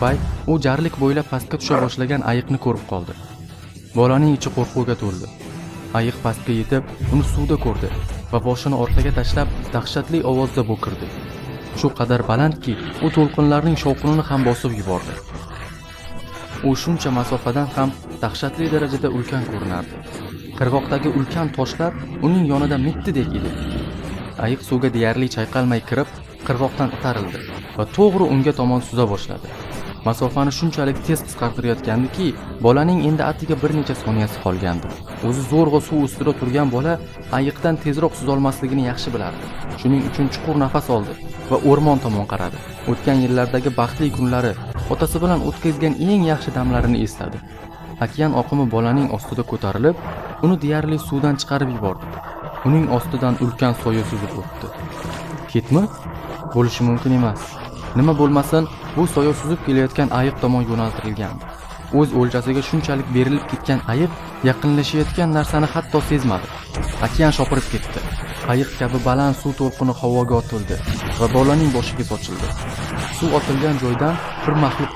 payt u jarlik bo'ylab pastga tusha boshlagan ayiqni ko'rib qoldi. Bolaning ichi qo'rquvga to'ldi. Ayiq pastga yetib, uni suvda ko'rdi va boshini orqaga tashlab dahshatli ovozda bo'kirdi. Shu qadar balandki, u to'lqinlarning shovqinini ham bosib yubordi. U shuncha masofadan ham dahshatli darajada ulkan ko'rinardi. Qirg'oqdagi ulkan toshlar uning yonida mittidek edi. Ayiq suvga deyarli chayqalmay kirib, qirg'oqdan itarildi va to'g'ri unga tomon suza boshladi. Masofani shunchalik tez qisqartirayotgandiki, bolaning endi atiga bir necha soniyasi qolgandi. O'zi zo'rg'a suv ustida turgan bola ayiqdan tezroq suzolmasligini yaxshi bilardi. Shuning uchun chuqur nafas oldi va o'rmon tomon qaradi. O'tgan yillardagi baxtli kunlari, otasi bilan o'tkazgan eng yaxshi damlarini esladi. Okean oqimi bolaning ostida ko'tarilib, uni deyarli suvdan chiqarib yubordi. Uning ostidan ulkan soya suzib o'tdi. Ketmi? Bo'lishi mumkin emas. Nima bo'lmasin, bu soya suzib kelayotgan ayiq tomon yo'naltirilgandi. O'z o'ljasiga shunchalik berilib ketgan ayiq yaqinlashayotgan narsani hatto sezmadi. Okean shopirib ketdi. Ayiq kabi baland suv to'lqini havoga otildi va bolaning boshiga sochildi. Suv otilgan joydan bir maxluq